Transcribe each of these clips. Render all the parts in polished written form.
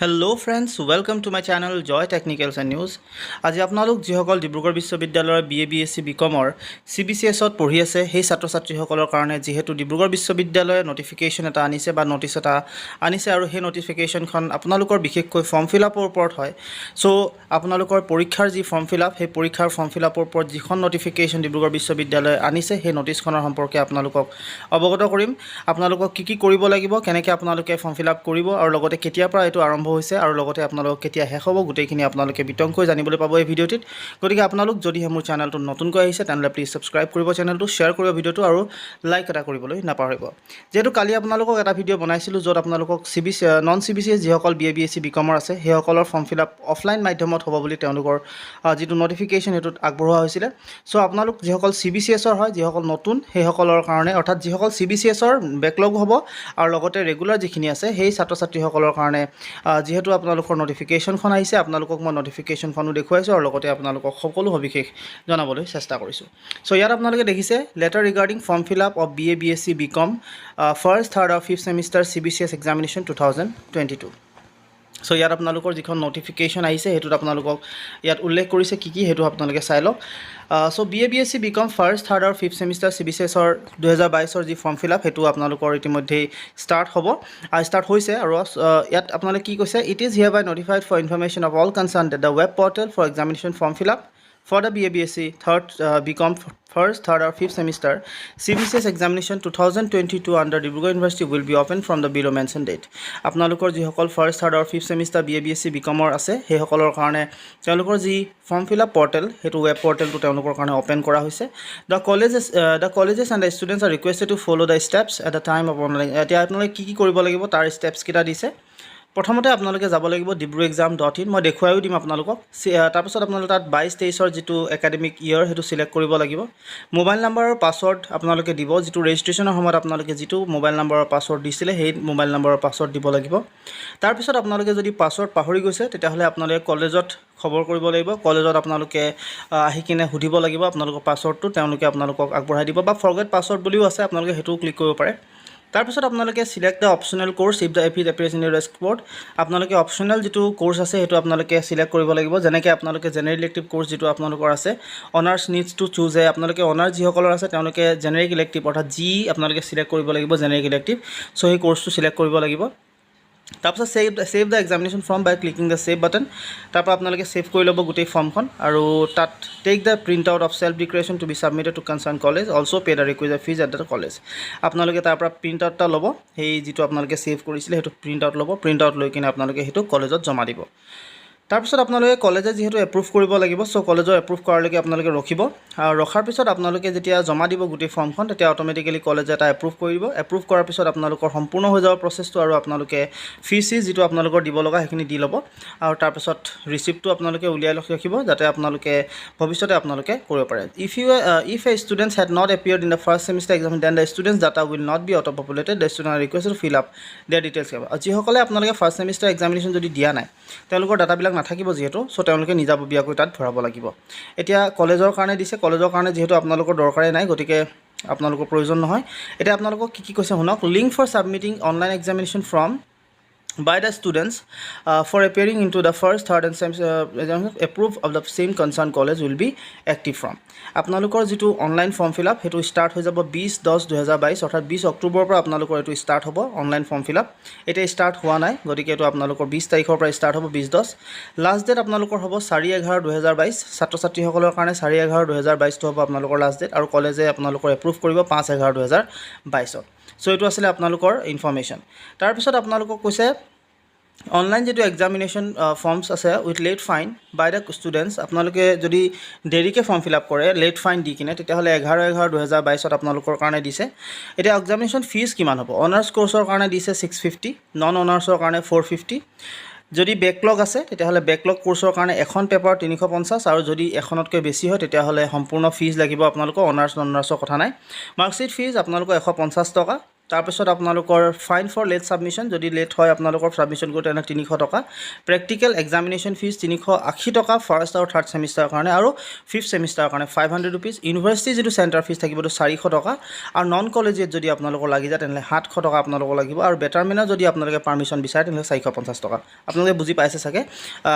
Hello friends, welcome to my channel Joy Technicals and News. আজি আপোনালোক যিসকল ডিব্ৰুগড় বিশ্ববিদ্যালয়ৰ B.A B.Sc বিকমৰ CBCS ত পঢ়ি আছে সেই ছাত্ৰ-ছাত্ৰীসকলৰ কাৰণে যেহেতু ডিব্ৰুগড় বিশ্ববিদ্যালয়ে নটিফিকেশন এটা আনিছে বা নটিচ এটা আনিছে আৰু সেই নটিফিকেশনখন আপোনালোকৰ বিশেষকৈ ফৰ্ম ফিলআপৰ ওপৰত হয় সো আপোনালোকৰ পৰীক্ষাৰ যি ফৰ্ম ফিলআপ সেই পৰীক্ষাৰ ফৰ্ম ফিলআপৰ ওপৰত যিখন নটিফিকেশন ডিব্ৰুগড় বিশ্ববিদ্যালয়ে আনিছে সেই নটিচখনৰ সম্পৰ্কে আপোনালোকক অৱগত কৰিম আপোনালোকক কি কৰিব লাগিব কেনেকৈ আপোনালোকে ফৰ্ম ফিলআপ কৰিব আৰু লগতে কেতিয়াৰ পৰা এটো আৰম্ভ হৈছে আৰু লগতে আপোনালোক কেতিয়া শেষ হ'ব গুটেইখিনি আপোনালোকে বিতংকৈ জানিবলৈ পাব এই ভিডিওটিত গতিকে আপোনালোক যদি মোৰ চেনেলটো নতুনকৈ আহিছে তেনলে প্লিজ সাবস্ক্ৰাইব কৰিব চেনেলটো শেয়াৰ কৰিব ভিডিওটো আৰু লাইক এটা কৰিবলৈ নাপাহৰিব যেহেতু কালি আপোনালোকক এটা ভিডিও বনাইছিলো যত আপোনালোকক নন CBCS যিসকল B.A B.Sc বিকমৰ আছে সেইসকলৰ ফৰ্ম ফিলআপ অফলাইন মাধ্যমত হ'ব বুলি তেওঁলোকৰ যেটো নটিফিকেশন এটো আগবঢ়োৱা হৈছিল সো আপোনালোক যিসকল CBCS ৰ হয় যিসকল নতুন সেইসকলৰ কাৰণে অৰ্থাৎ যিসকল CBCS ৰ বেকলগ হ'ব আৰু লগতে ৰেগুলাৰ যিখিনি আছে সেই ছাত্ৰ-ছাত্ৰীসকলৰ কাৰণে যেহেতু আপোনালোকৰ নটিফিকেশনখন আহিছে আপোনালোকক মই নটিফিকেশনখনো দেখুৱাইছো আৰু লগতে আপোনালোকক সকলো সবিশেষ জনাবলৈ চেষ্টা কৰিছো সো ইয়াত আপোনালোকে দেখিছে letter regarding form fill up of B.A B.Sc BCom first third আৰু fifth semester CBCS examination 2022 so ইয়াত আপোনালোকৰ যিখন নটিফিকেশন আহিছে হেতুত আপোনালোকক ইয়াত উল্লেখ কৰিছে কি হেতু আপোনালোকে চাই লওক so B.A B.Sc BCom first third আৰু ফিফথ সেমিষ্টাৰ CBCS ৰ 2022 ৰ যি ফৰ্ম ফিলআপ হেতু আপোনালোকৰ ইতিমধ্যে ষ্টাৰ্ট হ'ব ষ্টাৰ্ট হৈছে আৰু ইয়াত আপোনালোকে কি কৈছে it is hereby notified for information of all concern that the web portal for examination form fill up for the B.A B.Sc BCom first, third or fifth semester CBCS examination 2022 under Dibrugarh University will be open from the below mentioned date. আপোনালোকৰ যিসকল first, third or fifth semester B.A B.Sc বিকমৰ আছে সেইসকলৰ কাৰণে তেওঁলোকৰ যি form fill up portal হেতু web পৰ্টেলটো তেওঁলোকৰ কাৰণে ওপেন কৰা হৈছে the colleges and the students are requested to follow the steps at the time of online এতিয়া আপোনালোকে কি কৰিব লাগিব তাৰ steps কিটা দিছে প্ৰথমতে আপোনালোকে যাব লাগিব dibrugarh.in মই দেখুৱাইও দিম আপোনালোকক তাৰ পিছত আপোনালোকে তাত 22-23 ৰ যেটো একাডেমিক ইয়াৰ হেতু সিলেক্ট কৰিব লাগিব মোবাইল নম্বৰ আৰু পাছৱৰ্ড আপোনালোকে দিব যেটো ৰেজিষ্ট্ৰেচনৰ সময়ত আপোনালোকে যেটো মোবাইল নম্বৰ আৰু পাছৱৰ্ড দিছিলে সেই মোবাইল নম্বৰ আৰু পাছৱৰ্ড দিব লাগিব তাৰ পিছত আপোনালোকে যদি পাছৱৰ্ড পাহৰি গৈছে তেতিয়াহলে আপোনালোকে কলেজত খবৰ কৰিব লাগিব কলেজত আপোনালোকে আহি কিনে সুধিব লাগিব আপোনালোকৰ পাছৱৰ্ডটো তেওঁলোকে আপোনালোকক আগবঢ়াই দিব বা ফৰগেট পাছৱৰ্ড বুলিও আছে আপোনালোকে হেতু ক্লিক কৰিব পাৰে তাৰ পিছত আপোনালোকে select the optional course if the এপিড এপিয়াৰ্ছ ইন ইউৰ ৰিপোৰ্ট আপোনালোকে অপচনেল যেটো কোৰ্স আছে হেতু আপোনালোকে সিলেক্ট কৰিব লাগিব যেনেকৈ আপোনালোকে জেনাৰেল ইলেক্টিভ কোৰ্স যেটো আপোনালোকৰ আছে অনাৰ্স নিডছ টু চুজ আপোনালোকে অনাৰ্স যিসকলৰ আছে তেওঁলোকে জেনাৰেল ইলেক্টিভ অৰ্থাৎ জি আপোনালোকে সিলেক্ট কৰিব লাগিব জেনাৰেল ইলেক্টিভ সো এই কোৰ্সটো সিলেক্ট কৰিব লাগিব তাৰপিছত save the examination form by clicking the save button তাৰপৰা আপোনালোকে সেভ কৰি ল'ব গোটেই ফৰ্মখন আৰু তাত take the print out of self declaration to be submitted to concerned college also pay the requisite fees at the college আপোনালোকে তাৰপৰা প্ৰিন্ট আউটটা ল'ব সেই যেটো আপোনালোকে সেভ কৰিছিলে হেতু প্ৰিন্ট আউট ল'ব প্ৰিন্ট আউট লৈ কিনে আপোনালোকে হেতু কলেজত জমা দিব তাৰপিছত আপোনালোকে কলেজে যেহেতু এপ্ৰুভ কৰিব লাগিব সো কলেজৰ এপ্ৰুভ কৰালৈকে আপোনালোকে ৰখিব আৰু ৰখাৰ পিছত আপোনালোকে যেতিয়া জমা দিব গোটেই ফৰ্মখন তেতিয়া অটোমেটিক্যালি কলেজে এটা এপ্ৰুভ কৰিব এপ্ৰুভ কৰাৰ পিছত আপোনালোকৰ সম্পূৰ্ণ হৈ যাব প্ৰসেছটো আৰু আপোনালোকে ফিজ যেটো আপোনালোকৰ দিব লগা হেখিনি দি ল'ব আৰু তাৰপিছত ৰিসিপ্টটো আপোনালোকে উলিয়াই ৰাখিব যাতে আপোনালোকে ভৱিষ্যতে আপোনালোকে কৰিব পাৰে if a students had not appeared in the first semester exam then the students data will not be auto populated the student are requested to fill up their details যিসকলে আপোনালোকে ফাৰ্স্ট সেমিষ্টাৰ এক্সামিনেশ্যন যদি দিয়া নাই তেওঁলোকৰ ডাটাবিলাক নাথাকিব যেহেতু so তেওঁলোকে নিজাববীয়াকৈ তাত ভৰাব লাগিব এতিয়া কলেজৰ কাৰণে দিছে কলেজৰ কাৰণে যেহেতু আপোনালোকৰ দৰকাৰে নাই গতিকে আপোনালোকৰ প্ৰয়োজন নহয় এতিয়া আপোনালোকক কি কৈছে শুনক link for submitting online examination form by the students for appearing into the first, third and approve of the same concerned college will be active from আপোনালোকৰ যেটো অনলাইন ফৰ্ম ফিলআপ হেতু স্টাৰ্ট হৈ যাব 20-10-2022 অৰ্থাৎ 20 অক্টোবৰ পৰা আপোনালোকৰ এটো স্টাৰ্ট হ'ব অনলাইন ফৰ্ম ফিলআপ এটা স্টাৰ্ট হোৱা নাই গতিকে এটো আপোনালোকৰ 20 তাৰিখৰ পৰা স্টাৰ্ট হ'ব 20-10 লাষ্ট ডেট আপোনালোকৰ হ'ব 4/11/2022 ছাত্ৰ-ছাত্ৰীসকলৰ কাৰণে 4/11/2022 টো হ'ব আপোনালোকৰ লাষ্ট ডেট আৰু কলেজে আপোনালোকৰ এপ্ৰুভ কৰিব 5/11/2022 সো এটো আছিল আপোনালোকৰ ইনফৰমেশন তাৰ পিছত আপোনালোকক কৈছে অনলাইন যেটো এক্সামিনেশ্যন ফৰ্মছ আছে with late fine by the students আপোনালোকে যদি দেৰিকে ফৰ্ম ফিলআপ কৰে লেট ফাইন দি কিনে তেতিয়াহলে 11/11/2022 ত আপোনালোকৰ কাৰণে দিছে এটা এক্সামিনেশ্যন ফিজ কিমান হ'ব অনাৰ্স কোৰ্সৰ কাৰণে দিছে 650 নন অনাৰ্সৰ কাৰণে 450 যদি বেকলগ আছে তেতিয়াহলে বেকলগ কোৰ্সৰ কাৰণে এখন পেপাৰ 350 আৰু যদি এখনতকৈ বেছি হয় তেতিয়াহলে সম্পূৰ্ণ ফিজ লাগিব আপোনালোকৰ অনাৰ্স নন অনাৰ্সৰ কথা নাই মাৰ্কশিট ফিজ আপোনালোকৰ 150 টকা তাৰপিছত আপোনালোকৰ ফাইন ফৰ লেট ছাবমিশ্যন, যদি লেট হয় আপোনালোকৰ ছাবমিশ্যন কৰোঁতে তেনে 300 টকা, প্ৰেক্টিকেল এক্সামিনেশ্যন ফিজ 380 টকা ফাৰ্ষ্ট আৰু থাৰ্ড ছেমিষ্টাৰৰ কাৰণে, আৰু ফিফ্থ ছেমিষ্টাৰৰ কাৰণে 500 ৰুপিজ, ইউনিভাৰ্চিটি যিটো চেণ্টাৰ ফিজ থাকিব 400 টকা, আৰু নন কলেজিয়েট যদি আপোনালোকৰ লাগি যায় তেনেহ'লে 700 টকা আপোনালোকৰ লাগিব, আৰু বেটাৰমেনৰ যদি আপোনালোকে পাৰ্মিশ্যন বিচাৰে তেনেহ'লে 450 টকা। আপোনালোকে বুজি পাইছে চাগে,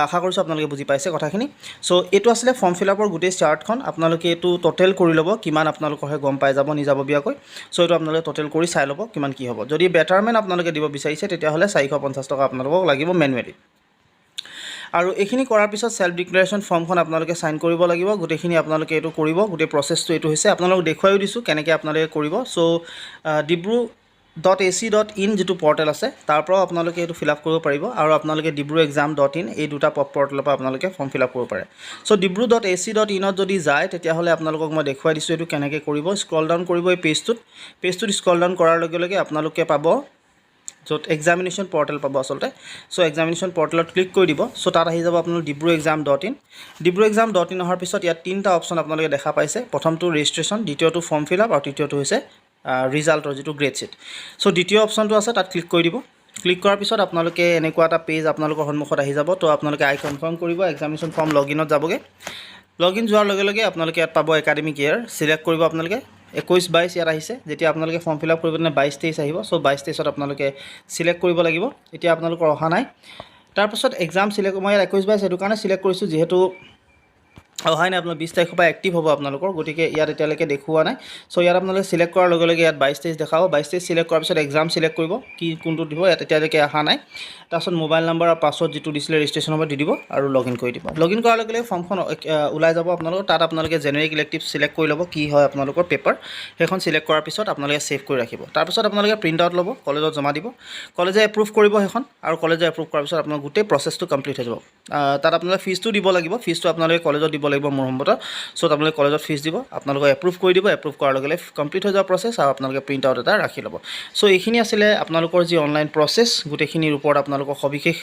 আশা কৰিছোঁ আপোনালোকে বুজি পাইছে কথাখিনি। চ' এইটো আছিলে ফৰ্ম ফিলাপৰ গোটেই চাৰ্টখন, আপোনালোকে এইটো টোটেল কৰি ল'ব, কিমান আপোনালোকৰহে গম পাই যাব নিজাববীয়াকৈ। চ' এইটো আপোনালোকে টোটেল কৰি চাই ল'ব কিমান কি হ'ব। যদি বেটাৰমেণ্ট আপোনালোকে দিব বিচাৰিছে তেতিয়াহ'লে 450 টকা আপোনালোকক লাগিব মেনুৱেলি। আৰু এইখিনি কৰাৰ পিছত সেল্ফ ডিক্লেৰেশ্যন ফৰ্মখন আপোনালোকে সাইন কৰিব লাগিব। গোটেইখিনি আপোনালোকে এইটো কৰিব, গোটেই প্ৰচেছটো এইটো হৈছে। আপোনালোকক দেখুৱাইও দিছোঁ কেনেকৈ আপোনালোকে কৰিব। চ' dibru.ac.in যিটো পৰ্টেল আছে তাৰ পৰাও আপোনালোকে এইটো ফিল আপ কৰিব পাৰিব, আৰু আপোনালোকে dibruexam.in এই দুটা পৰ্টেলৰ পৰা আপোনালোকে ফৰ্ম ফিল আপ কৰিব পাৰে। চ' dibru.ac.in যদি যায় তেতিয়াহ'লে আপোনালোকক মই দেখুৱাই দিছোঁ এইটো কেনেকৈ কৰিব। স্ক্ৰল ডাউন কৰিব এই পেজটোত স্ক্ৰল ডাউন কৰাৰ লগে লগে আপোনালোকে পাব য'ত এক্সামিনেশ্যন পৰ্টেল পাব আচলতে। চ' এক্সামিনেশ্যন পৰ্টেলত ক্লিক কৰি দিব। চ' তাত আহি যাব আপোনালোক dibruexam.in। dibruexam.in অহাৰ পিছত ইয়াত তিনিটা অপশ্যন আপোনালোকে দেখা পাইছে। প্ৰথমটো ৰেজিষ্ট্ৰেশ্যন, দ্বিতীয়টো ফৰ্ম ফিল আপ, আৰু তৃতীয়টো হৈছে ৰিজাল্টৰ যিটো গ্ৰেড শ্বীট। চ' দ্বিতীয় অপশ্যনটো আছে তাত ক্লিক কৰি দিব। ক্লিক কৰাৰ পিছত আপোনালোকে এনেকুৱা এটা পেজ আপোনালোকৰ সন্মুখত আহি যাব। তো আপোনালোকে আই কনফাৰ্ম কৰিব, এক্সামিনেশ্যন ফৰ্ম লগইনত যাবগৈ। লগইন যোৱাৰ লগে লগে আপোনালোকে ইয়াত পাব একাডেমিক ইয়েৰ, চিলেক্ট কৰিব আপোনালোকে 21-22 ইয়াত আহিছে। যেতিয়া আপোনালোকে ফৰ্ম ফিল আপ কৰিব তেনে 22-23 আহিব। চ' 22-23ত আপোনালোকে চিলেক্ট কৰিব লাগিব। এতিয়া আপোনালোকৰ অহা নাই। তাৰপাছত এক্সাম চিলেক্ট, মই ইয়াত 21-22 সেইটো কাৰণে চিলেক্ট কৰিছোঁ যিহেতু অহাই নাই, আপোনাৰ 20 তাৰিখৰ পৰা এক্টিভ হ'ব আপোনালোকৰ, গতিকে ইয়াত এতিয়ালৈকে দেখুওৱা নাই। চ' ইয়াত আপোনালোকে চিলেক্ট কৰাৰ লগে লগে ইয়াত 22-23 দেখাব। 22-23 চিলেক্ট কৰাৰ পিছত এক্সাম চিলেক্ট কৰিব, কি কোনটো দিব। ইয়াত এতিয়ালৈকে অহা নাই। তাৰপিছত মোবাইল নম্বৰ আৰু পাছৱৰ্ড যিটো দিছিলে ৰেজিষ্ট্ৰেশ্যন নম্বৰ দি দিব, আৰু লগইন কৰি দিব। লগইন কৰাৰ লগে লগে ফৰ্মখন ওলাই যাব আপোনালোকৰ। তাত আপোনালোকে জেনেৰিক ইলেক্টিভ চিলেক্ট কৰি ল'ব, কি হয় আপোনালোকৰ পেপাৰ, সেইখন চিলেক্ট কৰাৰ পিছত আপোনালোকে ছেভ কৰি ৰাখিব। তাৰপিছত আপোনালোকে প্ৰিণ্ট আউট ল'ব, কলেজত জমা দিব, কলেজে এপ্ৰুভ কৰিব সেইখন, আৰু কলেজে এপ্ৰুভ কৰাৰ পিছত আপোনাৰ গোটেই প্ৰচেছটো কমপ্লিট হৈ যাব। তাত আপোনালোকে ফিজটো দিব লাগিব, ফিজটো আপোনালোকে কলেজত দিব লাগিব মোৰ সম্মত। চ' আপোনালোকে কলেজত ফিজ দিব, আপোনালোকে এপ্ৰুভ কৰি দিব, এপ্ৰুভ কৰাৰ লগে লগে কমপ্লিট হৈ যোৱা প্ৰচেছ, আৰু আপোনালোকে প্ৰিণ্ট আউট এটা ৰাখি ল'ব। চ' এইখিনি আছিলে আপোনালোকৰ যি অনলাইন প্ৰচেছ, গোটেইখিনিৰ ওপৰত আপোনালোকক সবিশেষ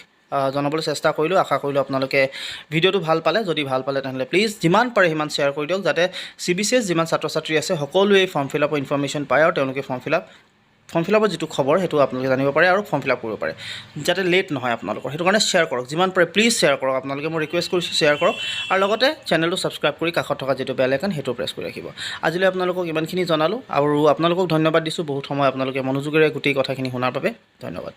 জনাবলৈ চেষ্টা কৰিলোঁ। আশা কৰিলোঁ আপোনালোকে ভিডিঅ'টো ভাল পালে। যদি ভাল পালে তেনেহ'লে প্লিজ যিমান পাৰে সিমান শ্বেয়াৰ কৰি দিয়ক, যাতে CBCS যিমান ছাত্ৰ ছাত্ৰী আছে সকলোৱে ফৰ্ম ফিল আপৰ ইনফৰ্মেশ্যন পায়, আৰু তেওঁলোকে ফৰ্ম ফিল আপৰ যিটো খবৰ সেইটো আপোনালোকে জানিব পাৰে, আৰু ফৰ্ম ফিল আপ কৰিব পাৰে, যাতে লেট নহয় আপোনালোকৰ। সেইটো কাৰণে শ্বেয়াৰ কৰক, যিমান পাৰে প্লিজ শ্বেয়াৰ কৰক। আপোনালোকে মই ৰিকুৱেষ্ট কৰিছোঁ শ্বেয়াৰ কৰক, আৰু লগতে চেনেলটো ছাবস্ক্ৰাইব কৰি কাষত থকা যিটো বেল আইকন সেইটো প্ৰেছ কৰি ৰাখিব। আজিলৈ আপোনালোকক ইমানখিনি জনালোঁ, আৰু আপোনালোকক ধন্যবাদ দিছোঁ বহুত সময় আপোনালোকে মনোযোগেৰে গোটেই কথাখিনি শুনাৰ বাবে। ধন্যবাদ।